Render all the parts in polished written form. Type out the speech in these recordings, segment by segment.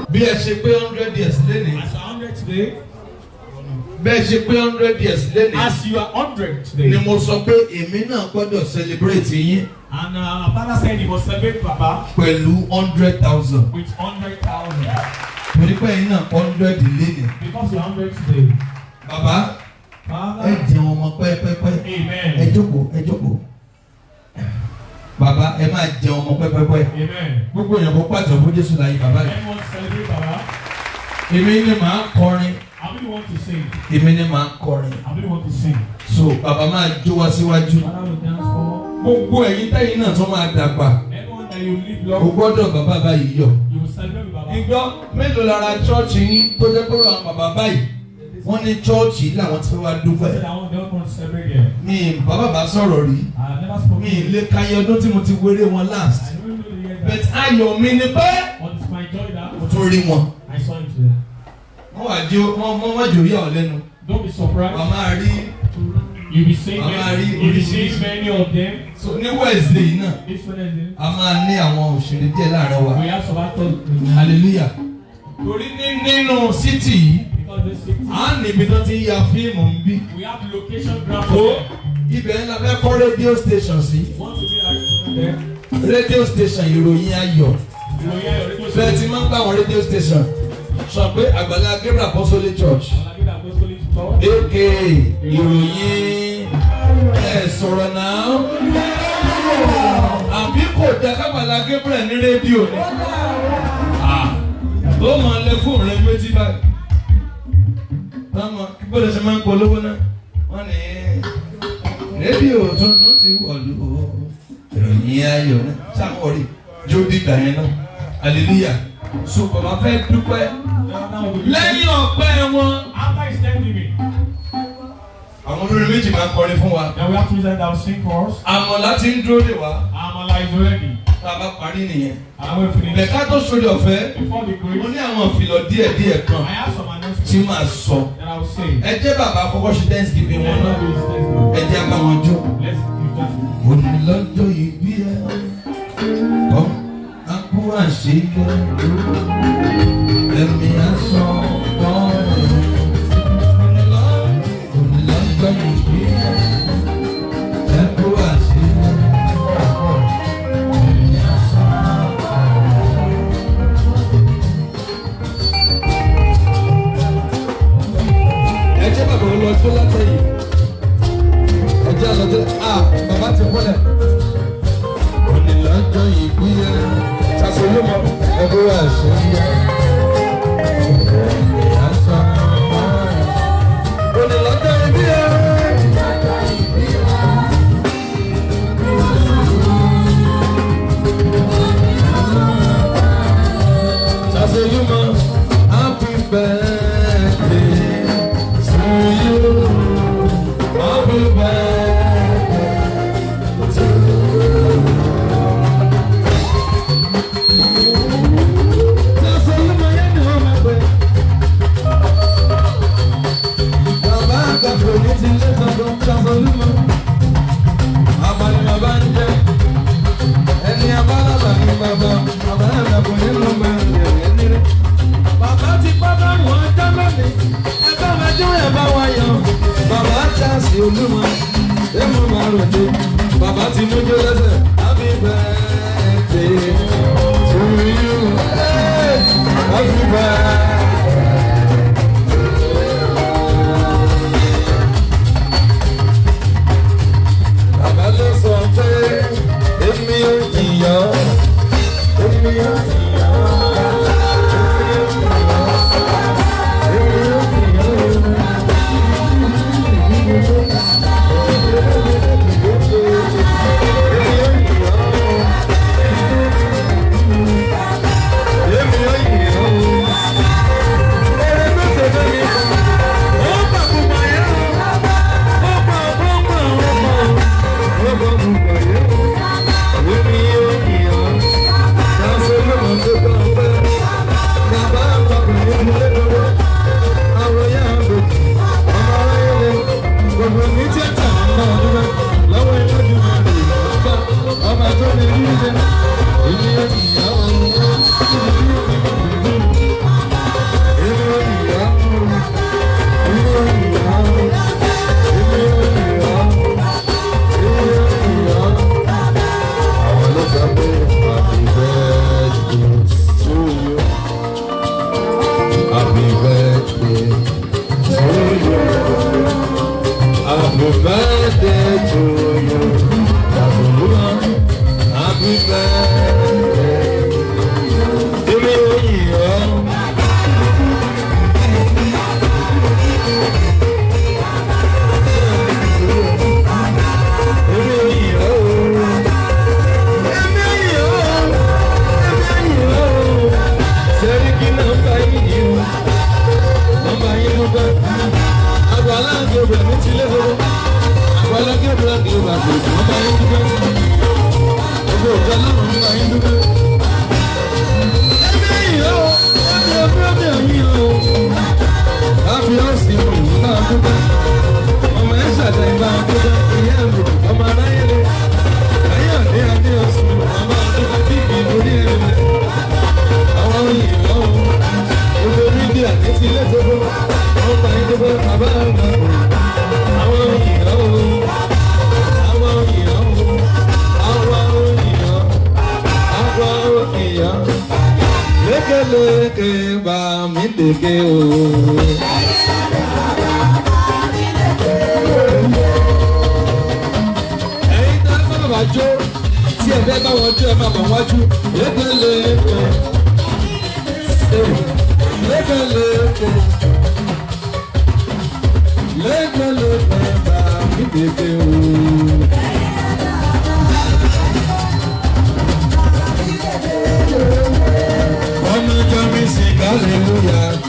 Bí ẹ ṣe pé 100 years lénìí. As you are 100 today. Bẹ́ẹ̀ ṣe pé 100 years lénìí. As you are 100 today. Ni mo sọ pé èmi náà gbọ́dọ̀ celebrate yín. And Father said he was celebrate Baba. Pẹ̀lú 100,000. With 100,000. Torí pé ẹ̀yin náà 100 lénìí. Because you are 100 today. Bàbá. Ẹ jẹun ọmọ pẹ́pẹ́pẹ́. Amen. Ẹ jókòó. Bàbá ẹ máa jẹun ọmọ pẹ́pẹ́pẹ́. Amen. Gbogbo èèyàn kó pàtó fún Jésù láyé bàbá yìí. Everyone celebrate Baba. Èmi ni màá kọrin. I really want to sing. Èmi ni màá kọrin. I really want to sing. So bàbá máa jó wá síwájú. Father will dance for. Gbogbo ẹ̀yin tẹ́yin náà tó máa dàgbà. Everyone that you live long. O gbọ́dọ̀ bàbá báyìí yọ. You will celebrate with Baba. Ìgbọ́ mélòó lára chọ́ọ̀chì yín tó jẹ́ kóró àwọn bàbá báyìí? Wọ́n ní chọ́ọ̀chì làwọn ti fẹ́ wá dúpẹ́. Mi bàbá bá sọ̀rọ̀ rí. Mi lè káyé ọdún tí mo ti wéré wọn last. But ayọ̀ mi ni pé mo tún rí wọn. Wọ́n wá jòrí ọ̀ lẹ́nu. Don't be surprised. Màmá rí. You be seeing many of them. So ní Wednesday náà, a máa ní àwọn òṣèré díẹ̀ láàrin wa. We have some actors. Hallelujah. Torí nínú city yìí, a níbi tó ti ń ya fíìmù ń bí. We have location ground for them. Ibẹ̀ ńlá fẹ́ kọ́ radio station sí. Radio station ìròyìn ayọ̀. Bẹ́ẹ̀ ti máa ń gbà wọ́n radio station. Sọ pé Agbala Gabriel Apostolic Church. A.K.A. ìròyìn sọ̀rọ̀ náà. Àbí kò dá Agbala Gabriel ní rédíò ni. Ó máa lẹ fóònù rẹ méjì báyìí. Báwo gbọ́dọ̀ ṣe máa ń polówó náà? Wọ́n ní rédíò tuntun ti wọ̀lú o. Ìròyìn ayọ̀ náà. Sáwọn rí jó dìgbà yẹn náà. Hallelujah. So bàbá fẹ́ dúpẹ́. Lẹ́yìn ọpẹ́ wọn. After his testimony. Àwọn olórin méjì máa ń kọrin fún wa. Then we have to that will sing for us. Àmọ̀lá ti ń dúró dè wá. Àmọ̀lá is ready. Tá a bá parí nìyẹn. Bẹ̀ká tó sórí ọ̀fẹ́. Before the grace. Mo ní àwọn ìfilọ̀ díẹ̀ kan. I have some announcements. Tí màá sọ. That I will say. Ẹ jẹ́ bàbá àkọ́kọ́ ṣe Thanksgiving wọn náà. Ẹ jẹ́ bá wọn jó. Let's do that. Òní lọ́jọ́ ìbí ẹ. Kọ́ akú àṣeyẹ. Ẹ̀mí aṣọ kọ́ ẹ̀. Òní lọ́jọ́ ìbí ẹ. Ẹ̀kú àṣeyẹ. Ẹ̀mí aṣọ kọ́ ẹ̀. Ẹ jẹ́ bàbá olóòtú látẹ̀yìn. Ẹ jẹ́ àlọ́jọ́ bàbá ti kúnlẹ̀. Òní lọ́jọ́ ìbí ẹ. Olumo, everywhere I see you. Òní lọ́jọ́ ìbí ẹ. Olumo, happy birthday to you. Happy birthday to you. Olumo, abali baba ń jẹ, ẹni abala ni baba, abala dàbò nínú mẹ́rin ẹni rẹ̀. Bàbá ti pápá wọn já lónìí, ẹgbẹ́ mẹ́jọ ẹ̀ bá wa yọ. Bàbá Charles Olumo, èmo máa ròde, bàbá ti mójú lẹ́sẹ̀, happy birthday to you, happy birthday. lékeleke bá mi léke o. Ẹ̀yin tá a bá bàbá jó tí ẹ fẹ́ bá wọn jó ẹ máa bọ̀ wájú lékeleke lékeleke lékeleke bá mi léke o. Hallelujah.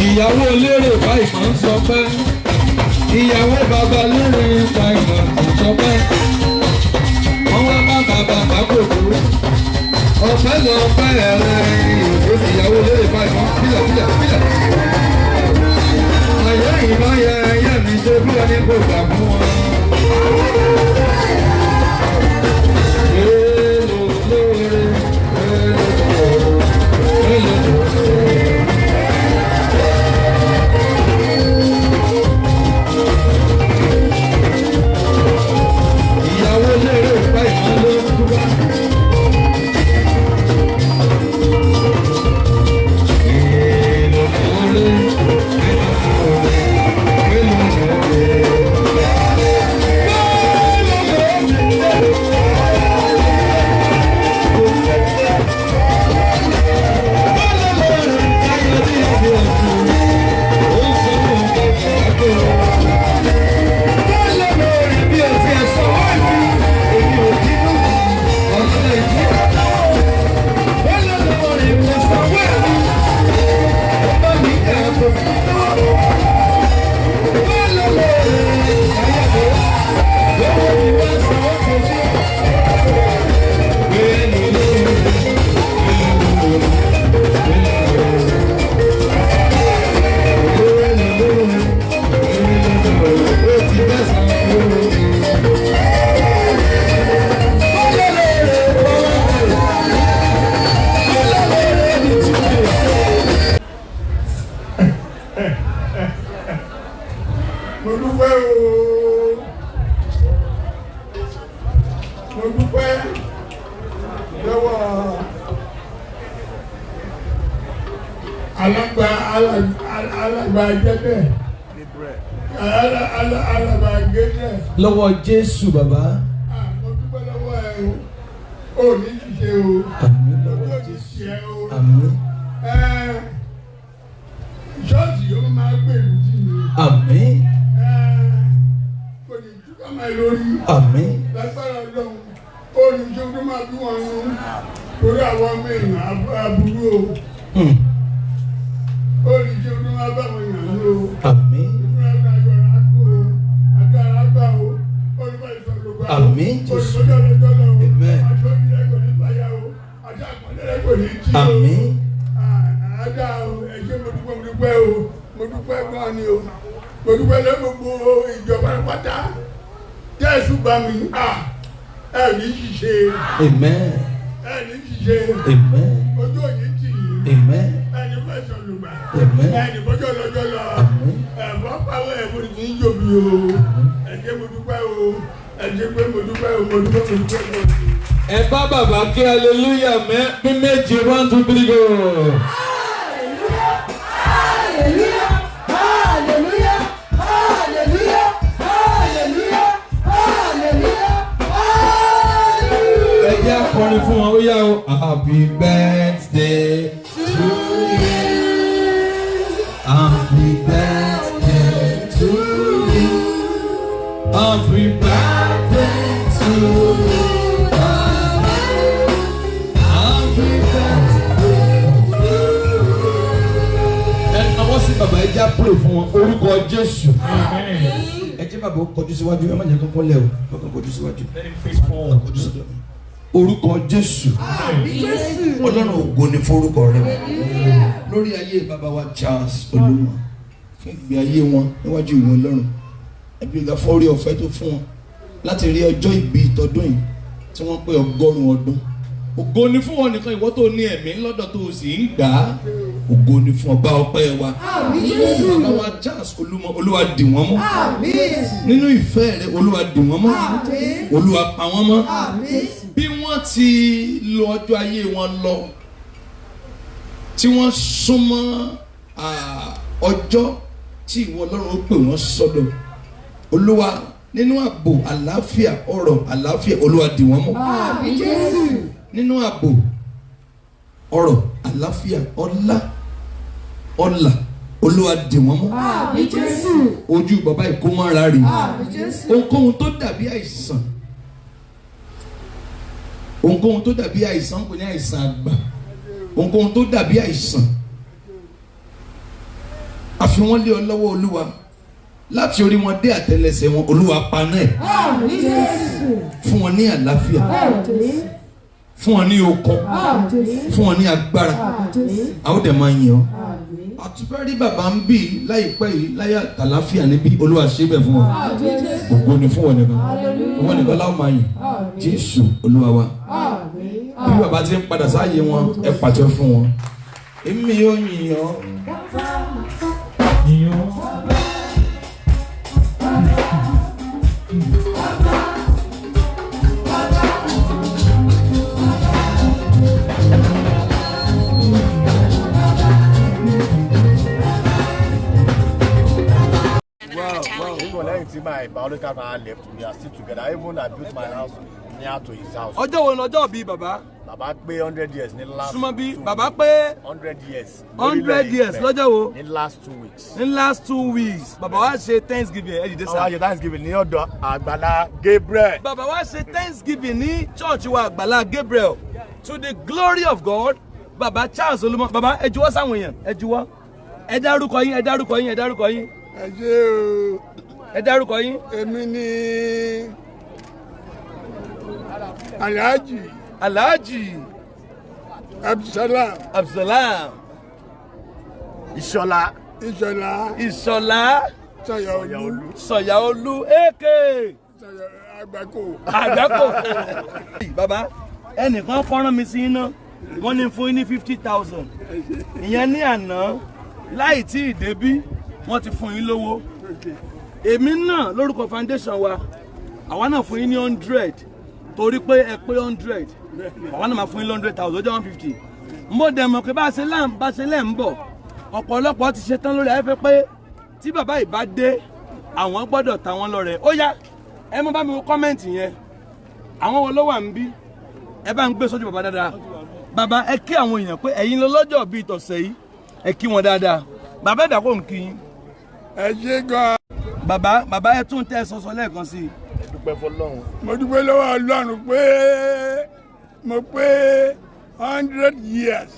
Ìyàwó lérè bá ìmọ̀ ń sọ pé ìyàwó bàbá lérè bá ìmọ̀ ń sọ pé wọ́n wá bá bàbá bàbòdò ọ̀pẹ́ lọ pẹ́ ẹ̀rẹ́ ìyòkó ìyàwó lérè bá ìmọ̀ pílẹ̀. Àyẹ̀ ìmáyẹ ẹyẹ mi ṣe bí ẹni kò gbà fún wọn. Agbala Gabriel. Agbala Gabriel. Lọ́wọ́ Jésù bàbá. Mo dúpẹ́ lọ́wọ́ ẹ o. Ó ní ṣiṣẹ́ o. Àmín lọ́wọ́ Jésù. Àmín. Ṣọ́ọ̀ṣì yóò máa gbèrú sí mi. Àmín. Kò ní túká máa lórí. Àmín. Lágbára Ọlọ́run. Olùjọ́ tó máa bí wọn nú. Torí àwọn ọmọ èèyàn aburú o. Olùjọ́ tó máa bá wọn yàn ló. Àmín. Àmín Jésù. Amen. Àmín. Ada o, ẹ ṣé mo dúpẹ́ o, mo dúpẹ́ gan ni o, mo dúpẹ́ lé gbogbo ìjọba pátá. Jésù bá mi, ẹ ní ṣiṣẹ́. Amen. Ẹ ní ṣiṣẹ́. Amen. Ojú òní tì yín. Amen. Ẹ ní fẹsọ̀ lùgbà. Amen. Ẹ ní bọ́jọ́ lọ́jọ́ lọ. Amen. Ẹ̀fọ́ pàwọ́ ẹ̀ mo ní jòbí o. Ẹ ṣé mo dúpẹ́ o, ẹ ṣé pé mo dúpẹ́ o, mo dúpẹ́ o. Ẹ bá bàbá kí hallelujah méje 1 2 3 go. Kọrin fún wọn ó yá o. Happy birthday to you. Happy birthday to you. Happy birthday to you. Happy birthday to you. Ẹ náwó sí bàbá ẹ já pray fún wọn orúkọ Jésù. Ẹ jẹ́ bàbá ó kọjú síwájú ẹ má jẹ́ kókó lẹ̀ o kókó kọjú síwájú. Orúkọ Jésù. Ọlọ́run ògo ni forúkọ rẹ lórí ayé bàbá wa Charles Olumo fún ìgbé ayé wọn níwájú ìwọ Ọlọ́run ẹbí ìgbà fọ́rí ọ̀fẹ́ tó fún wọn láti rí ọjọ́ ìbí ìtọ́dún yìí tí wọ́n pé 100 ọdún. Ògo ni fún wọn nìkan ìwọ tó ní ẹ̀mí lọ́dọ̀ tó sì ń gbà á. Ògo ni fún ọba ọpẹ́ wa. Bàbá wa Charles Olumo Olúwa dì wọ́n mọ́. Nínú ìfẹ́ rẹ Olúwa dì wọ́n mọ́. Olúwa pa wọ́n mọ́. Bí wọ́n ti lo ọjọ́ ayé wọn lọ tí wọ́n súnmọ́ ọjọ́ tí ìwọ Ọlọ́run ó pè wọ́n sọ́dọ̀ Olúwa nínú ààbò àlàáfíà ọrọ̀ àlàáfíà Olúwa dì wọ́n mọ́. Nínú ààbò ọrọ̀ àlàáfíà ọlá Olúwa dì wọ́n mọ́. Ojú bàbá ìkómọ́ra rè ohunkóhun tó dàbí àìsàn ohunkóhun tó dàbí àìsàn kò ní àìsàn àgbà ohunkóhun tó dàbí àìsàn àfi wọ́n lé ọ lọ́wọ́ Olúwa láti orí wọn dé àtẹ́lẹsẹ̀ wọn Olúwa paná ẹ̀ fún wọn ní àlàáfíà fún wọn ní okun fún wọn ní agbára àwọn dẹ̀ máa yìn ọ́ àtúfẹ́ rí bàbá ń bì láìpẹ́ yìí láyé àtàláfíà níbí Olúwa ṣe bẹ̀ fún wọn ògo ni fún wọn nìkan láwọn máa yìn Jésù Olúwa wa bí bàbá ti ń padà sáàyè wọn ẹ pàtẹ fún wọn èmi yóò yìn ọ́. My biological father left, we are still together. Even I built my house near to his house. Ọjọ́ wo lọ́jọ́ bí bàbá? Bàbá pé 100 years ní last. Súnmọ́ bí bàbá pé 100 years. 100 years lọ́jọ́ wo? Ní last 2 weeks. Ní last 2 weeks. Bàbá wa ṣe Thanksgiving ẹ̀ dìde sá. Bàbá wa ṣe Thanksgiving ní ọ̀dọ̀ Agbala Gabriel. Bàbá wa ṣe Thanksgiving ní church wa Agbala Gabriel. To the glory of God. Bàbá Charles Olumo. Bàbá ẹ juwọ́ sáwọn èèyàn ẹ juwọ́. Ẹ dárúkọ yín. Ẹ ṣé o. Ẹ dárúkọ yín. Èmi ni Alhaji Abdulsalam Ìṣọ̀lá Sọ̀yàolú èké Agbako. Bàbá ẹnìkan fọ́nrán mi sí iná wọ́n ní fún yín ní 50,000 ìyẹn ní àná láì tí ì débí wọ́n ti fún yín lówó èmi náà lórúkọ foundation wa àwa náà fún yín ní 100 torí pé ẹ pé 100 àwa náà máa fún yín 100,000 ọjọ́ 150 mo dẹ̀ mọ̀ pé bá a ṣe lẹ́ ń bọ̀ ọ̀pọ̀lọpọ̀ ti ṣe tán lórí afẹ́fẹ́ pé tí bàbá yìí bá dé àwọn gbọ́dọ̀ ta wọ́n lọ́rẹ ó yá ẹ mọ bá mi wo kọ́mẹ́ǹtì yẹn àwọn wo ló wà ń bí ẹ bá ń gbé sójú bàbá dáadáa bàbá ẹ kí àwọn èèyàn pé ẹ̀yin lọ lọ́jọ́ bíi tọ̀sẹ̀ yìí ẹ kí wọn dáadáa bàbá ẹ̀dá kò ń kí yín. ẹ ṣe gan. bàbá ẹ tún tẹ sọsọ lẹ́ẹ̀kan sí i. dúpẹ́ fọlọ́run. mo dúpẹ́ lọ́wọ́ Ọlọ́run pé mo pé 100 years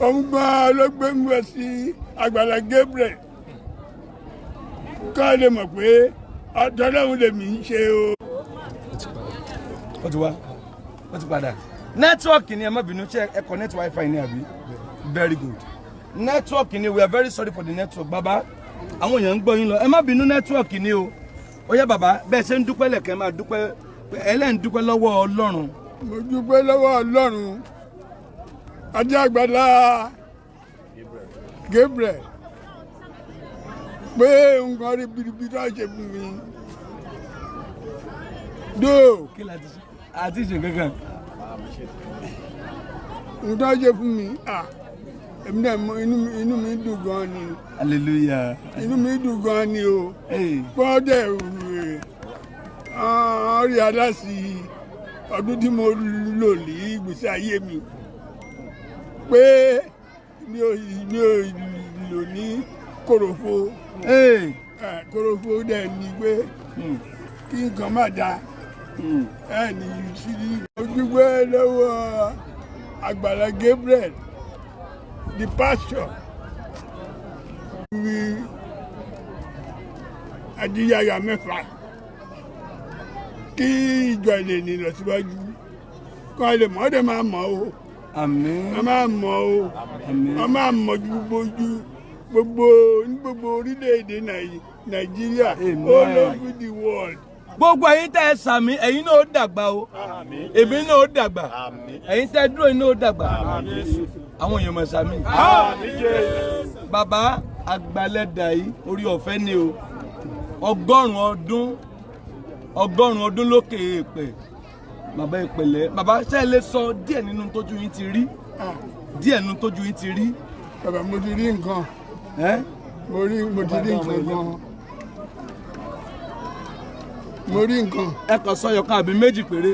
òun gan ló gbé mi wá sí Agbala Gabriel ká lè mọ̀ pé ọ̀dọ́lọ́run lèmi ń ṣe o. ó ti wá ó ti padà nẹ́tíwọ́ọ̀kì ni ẹ má bínú ṣe ẹ connect wifi ni àbí very good nẹ́tíwọ́ọ̀kì ni we are very sorry for the network bàbá àwọn èèyàn ń gbọ́ yín lọ ẹ má bínú nẹ́tíwọ́ọ̀kì ni o ó yẹ bàbá bẹ́ẹ̀ ṣe ń dúpẹ́ lẹ̀kẹ́ máa dúpẹ́ ẹlẹ́ń dúpẹ́ lọ́wọ́ Ọlọ́run. mo dúpẹ́ lọ́wọ́ Ọlọ́run àti Agbala Gabriel pé nǹkan rí biribi tó ṣe fún mi dóò kí la ti ṣe àti ṣe kankan. nǹkan tó ṣe fún mi èmi náà inú mi dùn gan ni. hallelujah. inú mi dùn gan ni o. bọ́dẹ̀ rí aláṣì ọdún tí mo lò ní ìgbésí ayé mi pé mi ò lò ní kòròfo. kòròfo dẹ̀ ni pé kí nǹkan má dáa. ẹni ìṣírí ojúgbé lọ́wọ́ Agbala Gabriel the pastor wí adíyàyà mẹ́fà kí ìjọ ilé ní lọ síwájú kọ́ lè mọ́ ọ́dẹ̀ máa mọ̀ o. àmín. wọ́n máa mọ̀ o. àmín. wọ́n máa mọ̀ ju gbogbo orílẹ̀-èdè Nàìjíríà all over the world. gbogbo ẹ̀yin tẹ́ ẹ sàmì ẹ̀yin náà ó dàgbà o èmi náà ó dàgbà ẹ̀yin tẹ́ ẹ dúró yín náà ó dàgbà àwọn èèyàn mọ̀ sàmì. bàbá àgbàlẹ̀dà yìí orí ọ̀fẹ́ ni o ọgọ́rùn-ún ọdún lókè èèpẹ̀ bàbá ìpẹ̀lẹ́ bàbá ṣe é lè sọ díẹ̀ nínú tójú yín ti rí díẹ̀ nínú tójú yín ti rí. bàbá mo ti rí nǹkan mo ti rí nǹkan gan. mo rí nǹkan. ẹ kàn sọ yọkan àbí méjì péré.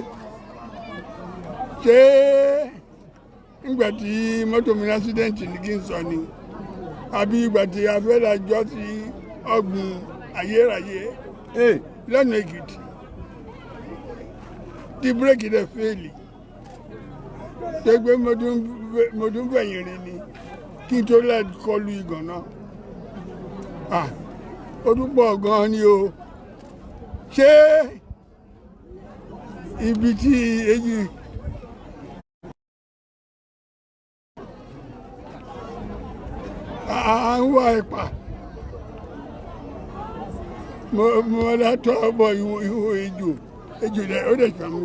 ṣé nígbà tí mọ́tò mi lásídẹ̀ǹtì ní kí n sọ ni àbí ìgbà tí afẹ́lájọ́ sí ọ̀gbìn ayérayé lọ́nà Èkìtì tí bírèkì rẹ̀ fẹ́ẹ̀lì tó gbé mo tún fẹ̀yìn rìn ni kí n tó láti kọlu ìgànnà ó tún pọ̀ gan-an ni o. ṣé ibi tí èyí à ń wá ẹ̀pà mo látọ̀ ọ̀bọ̀ ìwò ejò rẹ̀ ó dẹ̀ sàn mí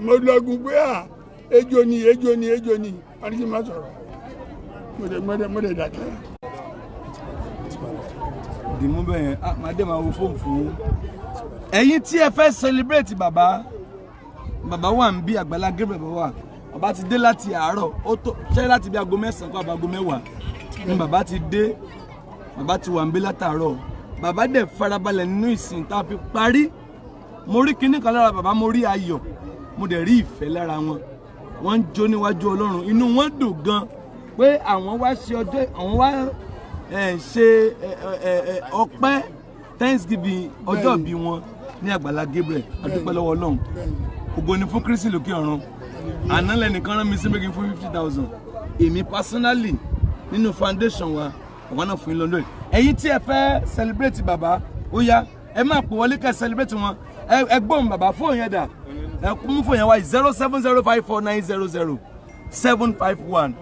mo lọ́gùn pé ejò ni àdìsí má sọ̀rọ̀ mo dẹ̀ dàkẹ́. dìmú bẹ́ẹ̀ yẹn máa dé máa wo fóònù fún ẹ̀yin tí ẹ fẹ́ celebrate bàbá wà ń bí Agbala Gabriel bàbá bàbá ti dé láti àárọ̀ ó tó ṣẹ́ láti bí aago 9 kó aago 10 ni bàbá ti dé bàbá ti wà ń bí látàárọ̀ bàbá dẹ̀ farabalẹ̀ nínú ìsìn tá a fi parí mo rí kinní kan lára bàbá mo rí ayọ̀ mo dẹ̀ rí ìfẹ́ lára wọn wọ́n ń jó níwájú Ọlọ́run inú wọn dùn gan pé àwọn wá ṣe ọjọ́ àwọn wá ṣe ọpẹ́ Thanksgiving ọjọ́ bí wọn ní Agbala Gabriel adúpẹ́ lọ́wọ́ Ọlọ́run ògo ni fún Kristi lókè ọ̀run àná lẹ́nìkan rán mi sí making fún 50,000 èmi personally nínú foundation wa àwọn náà fún yín lọ́dọ̀ ẹ̀yin tí ẹ fẹ́ celebrate bàbá ó yá ẹ máa pè wọlé kẹ́ celebrate wọn ẹ gbóhùn bàbá fóònù yẹn dà ẹ mú fóònù yẹn wá 07054900751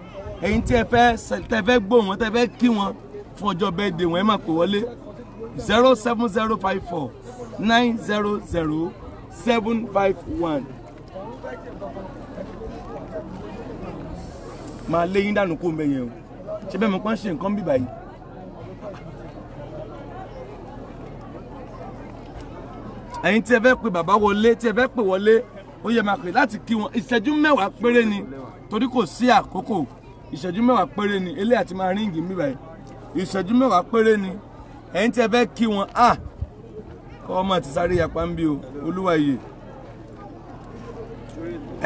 ẹ̀yin tí ẹ fẹ́ gbóhùn wọn tẹ́ fẹ́ kí wọn fún ọjọ́ birthday wọn ẹ máa pè wọlé 07054900751 máa lé yín dànù kó ń bẹ yẹn o ṣe bẹ́ẹ̀ mo kàn ṣe nǹkan bí báyìí. ẹ̀yin tí ẹ fẹ́ pe bàbá wọlé tí ẹ fẹ́ pè wọlé ó yẹ máa pè láti kí wọn ìṣẹ́jú 10 péré ni torí kò sí àkókò ìṣẹ́jú mẹ́wàá péré ni eléyìí àti máa ríǹgì mi báyìí ìṣẹ́jú mẹ́wàá péré ni ẹ̀yin tí ẹ fẹ́ kí wọn kọ́ ọmọ ti sáré yapa ń bí o olúwa iye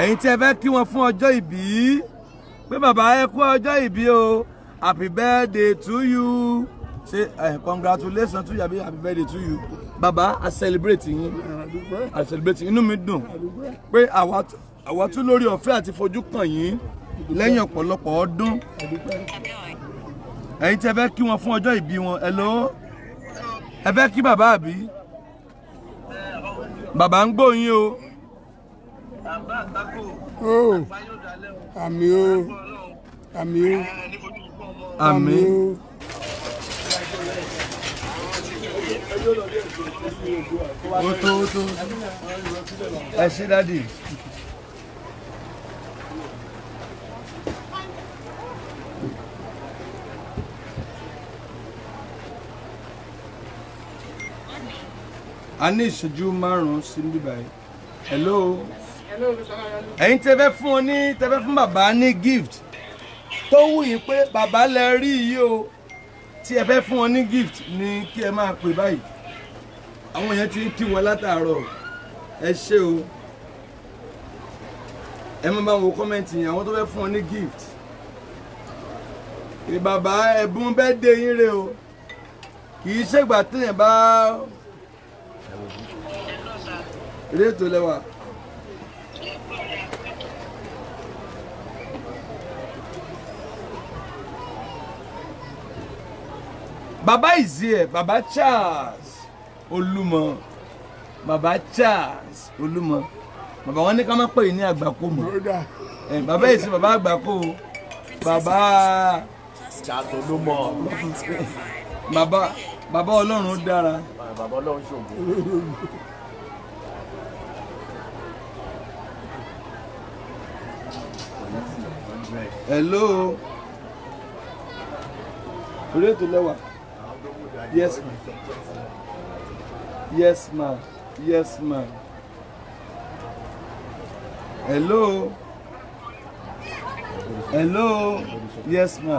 ẹ̀yin tí ẹ fẹ́ kí wọn fún ọjọ́ ìbí pé bàbá ẹ kú ọjọ́ ìbí o happy birthday to you say congratulations to you happy birthday to you bàbá I celebrate yín I celebrate inú mi dùn pé àwa tún lórí ọ̀fẹ́ àti fojú kàn yín lẹ́yìn ọ̀pọ̀lọpọ̀ ọdún ẹ̀yin tí ẹ fẹ́ kí wọn fún ọjọ́ ìbí wọn hello ẹ fẹ́ kí bàbá àbí bàbá ń gbóyin o. Àmì o àmì o àmì o. Oto ẹ ṣé dádì. A ní ìṣẹ́jú márùn-ún sí níbí báyìí. Hello. Ẹ̀yin tẹ́ fẹ́ fún bàbá ní gift tó wù yín pé bàbá lẹ rí yìí o tí ẹ fẹ́ fún wọn ní gift ni kí ẹ máa pè báyìí. Àwọn yẹn ti ń kí wọn látàárọ̀ ẹ ṣé o. Ẹ máa bá wo kọ́mẹ́ǹtì yẹn àwọn tó fẹ́ fún wọn ní gift. Bàbá ẹ̀bùn birthday yín rè o kì í ṣègbà téèyàn bá rétò lẹ́wà. Baba is here, Baba Charles Olumo. Baba Charles Olumo. Baba wọn ní ká má pè ní Agbako mọ́. Baba yìí sí Baba Agbako. Baba Charles Olumo. Baba Ọlọ́run dára. Baba Ọlọ́run ṣògo. Hello. Reto lẹ́wà. Yes ma. Yes ma. Yes ma. Hello. Hello. Yes ma.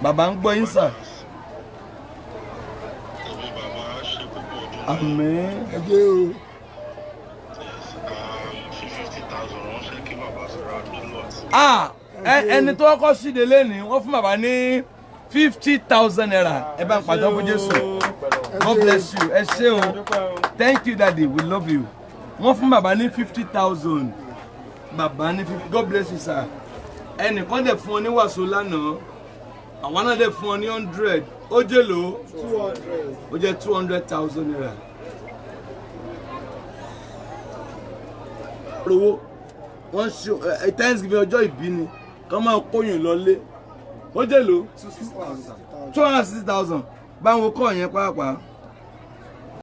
Bàbá ń gbọ́ yín sà. Àmín. Ẹni tó kọ́ síde lẹ́ni wọ́n fún bàbá ní 50,000 naira. Ẹ bá ń pàtó fún Jésù. God bless you. Ẹ ṣé o. Thank you daddy, we love you. Wọ́n fún bàbá ní 50,000. Bàbá ní 50. God bless you sir. Ẹnìkan dẹ̀ fún ọ ní wàsó lánàá. Àwọn náà dẹ̀ fún ọ ní 100. Ó jẹ́ lò. 200. Ó jẹ́ 200,000 naira. Owó wọ́n ṣe Thanksgiving ọjọ́ ìbí ni kán máa kóyìn lọlé ó jẹ́ lò 260,000 báwọn kọ́ yẹn pàápàá